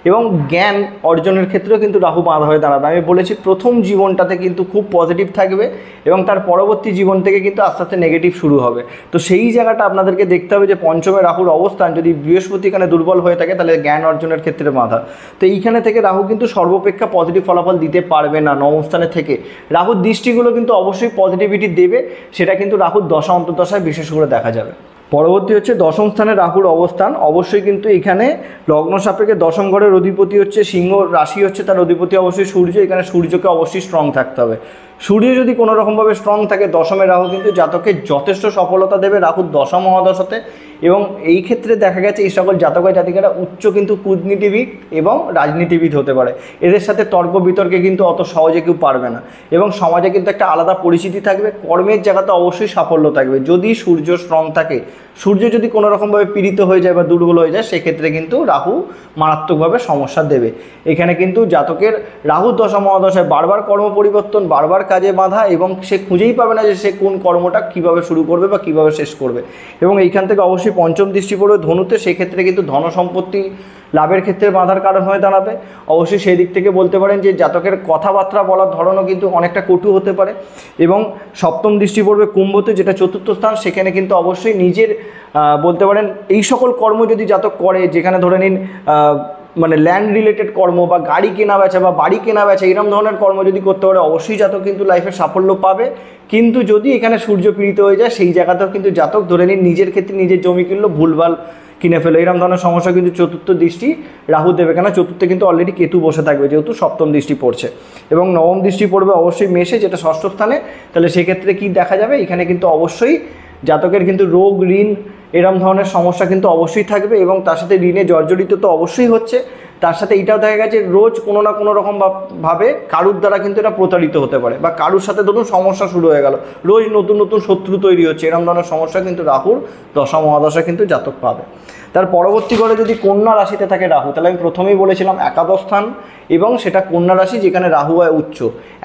এবং জ্ঞান অর্জনের ক্ষেত্রেও কিন্তু রাহু বাঁধা হয়ে দাঁড়াবে। আমি বলেছি প্রথম জীবনটাতে কিন্তু খুব পজিটিভ থাকবে এবং তার পরবর্তী জীবন থেকে কিন্তু আস্তে আস্তে নেগেটিভ শুরু হবে। তো সেই জায়গাটা আপনাদেরকে দেখতে হবে যে পঞ্চমে রাহুর অবস্থান যদি বৃহস্পতি এখানে দুর্বল হয়ে থাকে তাহলে জ্ঞান অর্জনের ক্ষেত্রে বাঁধা। তো এইখানে থেকে রাহু কিন্তু সর্বাপেক্ষা পজিটিভ ফলাফল দিতে পারবে না নবম স্থানে থেকে। রাহুর দৃষ্টিগুলো কিন্তু অবশ্যই পজিটিভিটি দেবে, সেটা কিন্তু রাহুর দশা অন্তর্দশায় বিশেষ করে দেখা যাবে। পরবর্তী হচ্ছে দশম স্থানে রাহুর অবস্থান। অবশ্যই কিন্তু এখানে লগ্ন সাপেক্ষে দশম ঘরের অধিপতি হচ্ছে সিংহ রাশি, হচ্ছে তার অধিপতি অবশ্যই সূর্য। এখানে সূর্যকে অবশ্যই স্ট্রং থাকতে হবে। সূর্য যদি কোনো রকমভাবে স্ট্রং থাকে দশমে রাহু কিন্তু জাতকে যথেষ্ট সফলতা দেবে রাহুর দশা মহাদশাতে। এবং এই ক্ষেত্রে দেখা গেছে এই সকল জাতক জাতিকারা উচ্চ কিন্তু কূটনীতিবিদ এবং রাজনীতিবিদ হতে পারে। এদের সাথে তর্ক বিতর্কে কিন্তু অত সহজে কেউ পারবে না এবং সমাজে কিন্তু একটা আলাদা পরিচিতি থাকবে। কর্মের জায়গাতে অবশ্যই সাফল্য থাকবে যদি সূর্য স্ট্রং থাকে। সূর্য যদি কোনো রকমভাবে পীড়িত হয়ে যায় বা দুর্বল হয়ে যায় সেক্ষেত্রে কিন্তু রাহু মারাত্মকভাবে সমস্যা দেবে। এখানে কিন্তু জাতকের রাহু দশা মহাদশায় বারবার কর্ম পরিবর্তন, বারবার কাজে বাধা এবং সে খুঁজেই পাবে না যে সে কোন কর্মটা কীভাবে শুরু করবে বা কীভাবে শেষ করবে। এবং এইখান থেকে অবশ্যই পঞ্চম দৃষ্টি পড়বে ধনুতে, সেক্ষেত্রে কিন্তু ধন সম্পত্তি লাভের ক্ষেত্রে বাধার কারণ হয়ে দাঁড়াবে। অবশ্যই সেই দিক থেকে বলতে পারেন যে জাতকের কথাবার্তা বলার ধরনও কিন্তু অনেকটা কটু হতে পারে। এবং সপ্তম দৃষ্টি পড়বে কুম্ভতে, যেটা চতুর্থ স্থান। সেখানে কিন্তু অবশ্যই নিজের বলতে পারেন এই সকল কর্ম যদি জাতক করে, যেখানে ধরে নিন মানে ল্যান্ড রিলেটেড কর্ম বা গাড়ি কেনা বেচা বা বাড়ি কেনা বেচা এরকম ধরনের কর্ম যদি করতে পারে অবশ্যই জাতক কিন্তু লাইফে সাফল্য পাবে। কিন্তু যদি এখানে সূর্য পীড়িত হয়ে যায় সেই জায়গাতেও কিন্তু জাতক ধরে নিন নিজের ক্ষেত্রে নিজের জমি কিনলো ভুলভাল কিনে ফেলো, এরকম ধরনের সমস্যা কিন্তু চতুর্থ দৃষ্টি রাহু দেবে। কেন? চতুর্থে কিন্তু অলরেডি কেতু বসে থাকবে যেহেতু সপ্তম দৃষ্টি পড়ছে। এবং নবম দৃষ্টি পড়বে অবশ্যই মেষে, যেটা ষষ্ঠ স্থানে। তাহলে সেক্ষেত্রে কি দেখা যাবে? এখানে কিন্তু অবশ্যই জাতকের কিন্তু রোগ ঋণ এরম ধরনের সমস্যা কিন্তু অবশ্যই থাকবে এবং তার সাথে ঋণে জর্জরিত তো অবশ্যই হচ্ছে। তার সাথে এটাও দেখা গেছে রোজ কোনো না কোনো রকম ভাবে কারুর দ্বারা কিন্তু এটা প্রতারিত হতে পারে বা কারুর সাথে ধরুন সমস্যা শুরু হয়ে গেল, রোজ নতুন নতুন শত্রু তৈরি হচ্ছে, এরকম ধরনের সমস্যা কিন্তু রাহুর দশা মহাদশা কিন্তু জাতক পাবে। তার পরবর্তী করে যদি কন্যা রাশিতে থাকে রাহু, তাহলে আমি প্রথমেই বলেছিলাম একাদশ স্থান এবং সেটা কন্যা রাশি যেখানে রাহু হয় উচ্চ।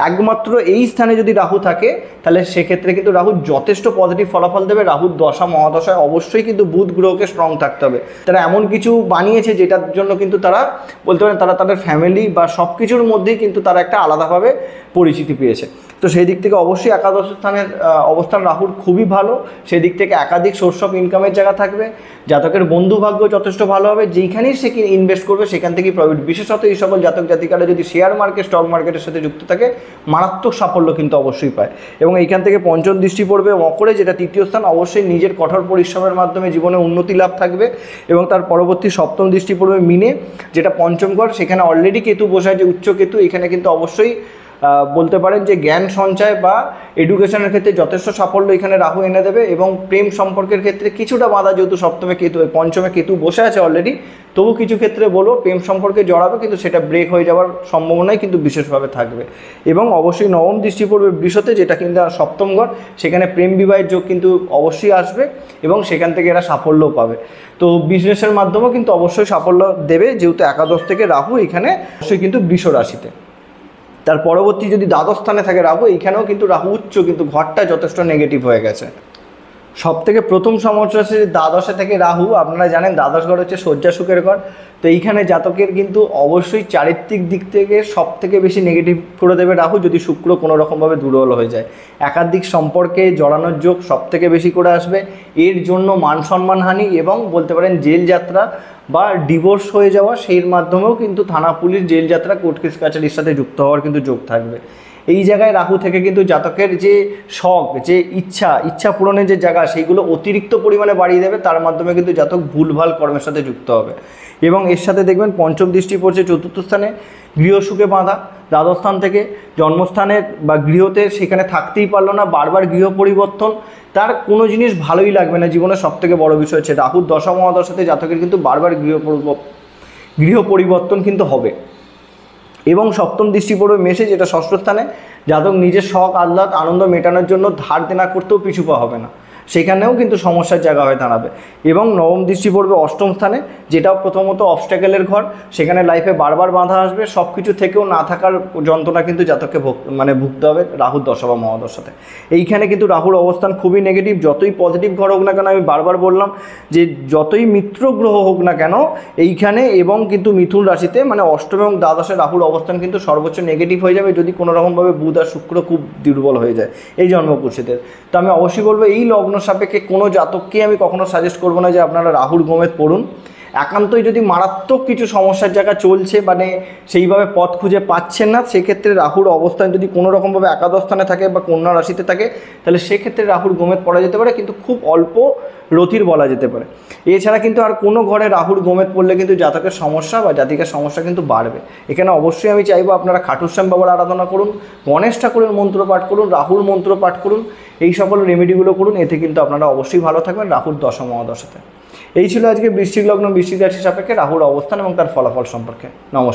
একমাত্র এই স্থানে যদি রাহু থাকে তাহলে সেক্ষেত্রে কিন্তু রাহু যথেষ্ট পজিটিভ ফলাফল দেবে। রাহুর দশা মহাদশায় অবশ্যই কিন্তু বুধ গ্রহকে স্ট্রং থাকতে হবে। তারা এমন কিছু বানিয়েছে যেটার জন্য কিন্তু তারা বলতে পারেন তারা তাদের ফ্যামিলি বা সব কিছুর মধ্যেই কিন্তু তারা একটা আলাদাভাবে পরিচিতি পেয়েছে। তো সেই দিক থেকে অবশ্যই একাদশ স্থানের অবস্থান রাহুর খুবই ভালো। সেই দিক থেকে একাধিক সোর্স অফ ইনকামের জায়গা থাকবে। জাতকের বন্ধু ভাগ্য যথেষ্ট ভালো হবে, যেইখানেই সে ইনভেস্ট করবে সেখান থেকেই প্রফিট। বিশেষত এই সকল জাতক জাতিকারা যদি শেয়ার মার্কেট স্টক মার্কেটের সাথে যুক্ত থাকে মারাত্মক সাফল্য কিন্তু অবশ্যই পায়। এবং এইখান থেকে পঞ্চম দৃষ্টি পড়বে মকরে, যেটা তৃতীয় স্থান। অবশ্যই নিজের কঠোর পরিশ্রমের মাধ্যমে জীবনে উন্নতি লাভ থাকবে। এবং তার পরবর্তী সপ্তম দৃষ্টি পড়বে মিনে, যেটা পঞ্চম ঘর। সেখানে অলরেডি কেতু বসে আছে, উচ্চ কেতু। এখানে কিন্তু অবশ্যই বলতে পারেন যে জ্ঞান সঞ্চয় বা এডুকেশনের ক্ষেত্রে যথেষ্ট সাফল্য এখানে রাহু এনে দেবে। এবং প্রেম সম্পর্কের ক্ষেত্রে কিছুটা বাধা, যেহেতু পঞ্চমে কেতু বসে আছে অলরেডি, তবু কিছু ক্ষেত্রে বলবো প্রেম সম্পর্কে জড়াবে, কিন্তু সেটা ব্রেক হয়ে যাওয়ার সম্ভাবনাই কিন্তু বিশেষভাবে থাকবে। এবং অবশ্যই নবম দৃষ্টি পড়বে বৃষতে, যেটা কিন্তু সপ্তম ঘর, সেখানে প্রেম বিবাহের যোগ কিন্তু অবশ্যই আসবে এবং সেখান থেকে এরা সাফল্যও পাবে। তো বিজনেসের মাধ্যমেও কিন্তু অবশ্যই সাফল্য দেবে, যেহেতু একাদশ থেকে রাহু এখানে অবশ্যই কিন্তু বৃষ রাশিতে। তার পরবর্তী যদি দ্বাদশ স্থানে থাকে রাহু, এইখানেও কিন্তু রাহু উচ্চ, কিন্তু ঘরটা যথেষ্ট নেগেটিভ হয়ে গেছে। সব থেকে প্রথম সমস্যা হচ্ছে দ্বাদশে থেকে রাহু, আপনারা জানেন দ্বাদশ ঘর হচ্ছে শয্যা সুখের ঘর। তো এইখানে জাতকের কিন্তু অবশ্যই চারিত্রিক দিক থেকে সব থেকে বেশি নেগেটিভ করে দেবে রাহু, যদি শুক্র কোনো রকমভাবে দুর্বল হয়ে যায়। একাধিক সম্পর্কে জড়ানোর যোগ সব থেকে বেশি করে আসবে। এর জন্য মান সম্মানহানি এবং বলতে পারেন জেল যাত্রা বা ডিভোর্স হয়ে যাওয়া, সেই মাধ্যমেও কিন্তু থানা পুলিশ, জেল যাত্রা, কোর্ট কেস কাছারির সাথে যুক্ত হওয়ার কিন্তু যোগ থাকবে। এই জায়গায় রাহু থেকে কিন্তু জাতকের যে শখ, যে ইচ্ছা পূরণের যে জায়গা, সেইগুলো অতিরিক্ত পরিমাণে বাড়িয়ে দেবে। তার মাধ্যমে কিন্তু জাতক ভুলভাল কর্মের সাথে যুক্ত হবে। এবং এর সাথে দেখবেন পঞ্চম দৃষ্টি পড়ছে চতুর্থ স্থানে, গৃহসুখে বাঁধা। দ্বাদশ স্থান থেকে জন্মস্থানের বা গৃহতে সেখানে থাকতেই পারলো না, বারবার গৃহ পরিবর্তন, তার কোনো জিনিস ভালোই লাগবে না। জীবনের সবথেকে বড় বিষয় হচ্ছে রাহুর দশা মহাদশাতে জাতকের কিন্তু বারবার গৃহ পরিবর্তন কিন্তু হবে। এবং সপ্তম দৃষ্টি পড়বে মেষে, যেটা ষষ্ঠ স্থানে। জাতক নিজের শখ, আহ্লাদ, আনন্দ মেটানোর জন্য ধার দেনা করতেও পিছু পা হবে না, সেখানেও কিন্তু সমস্যার জায়গা হয়ে দাঁড়াবে। এবং নবম দৃষ্টি পড়বে অষ্টম স্থানে, যেটাও প্রথমত অবস্ট্যাকেলের ঘর। সেখানে লাইফে বারবার বাধা আসবে, সব কিছু থেকেও না থাকার যন্ত্রণা কিন্তু জাতককে ভুগতে হবে রাহুর দশা বা মহাদশাতে। এইখানে কিন্তু রাহুর অবস্থান খুবই নেগেটিভ। যতই পজিটিভ ঘর হোক না কেন, আমি বারবার বললাম যে যতই মিত্র গ্রহ হোক না কেন এইখানে, এবং কিন্তু মিথুন রাশিতে মানে অষ্টম এবং দ্বাদশে রাহুর অবস্থান কিন্তু সর্বোচ্চ নেগেটিভ হয়ে যাবে, যদি কোনো রকমভাবে বুধ আর শুক্র খুব দুর্বল হয়ে যায় এই জন্মকুষ্ঠিতে। তো আমি অবশ্যই বলবো এই লগ্ন সাপেক্ষে কোনো জাতককেই আমি কখনো সাজেস্ট করবো না যে আপনারা রাহুর গোমেদ পড়ুন। একান্তই যদি মারাত্মক কিছু সমস্যার জায়গা চলছে, মানে সেইভাবে পথ খুঁজে পাচ্ছেন না, সেক্ষেত্রে রাহুর অবস্থান যদি কোনো রকমভাবে একাদশ স্থানে থাকে বা কন্যা রাশিতে থাকে, তাহলে সেক্ষেত্রে রাহুর গোমেদ পড়া যেতে পারে, কিন্তু খুব অল্প রতির বলা যেতে পারে। এছাড়া কিন্তু আর কোনো ঘরে রাহুর গোমেদ পড়লে কিন্তু জাতকের সমস্যা বা জাতিকার সমস্যা কিন্তু বাড়বে। এখানে অবশ্যই আমি চাইবো আপনারা খাটুশ্যাম বাবার আরাধনা করুন, গণেশ ঠাকুরের মন্ত্র পাঠ করুন, রাহুর মন্ত্র পাঠ করুন, এই সকল রেমেডিগুলো করুন। এতে কিন্তু আপনারা অবশ্যই ভালো থাকবেন রাহুর দশা মহাদশাতে। এই ছিল আজকে বৃশ্চিক লগ্ন বৃশ্চিক রাশি সাপেক্ষে রাহুর অবস্থান এবং তার ফলাফল সম্পর্কে। নমস্কার।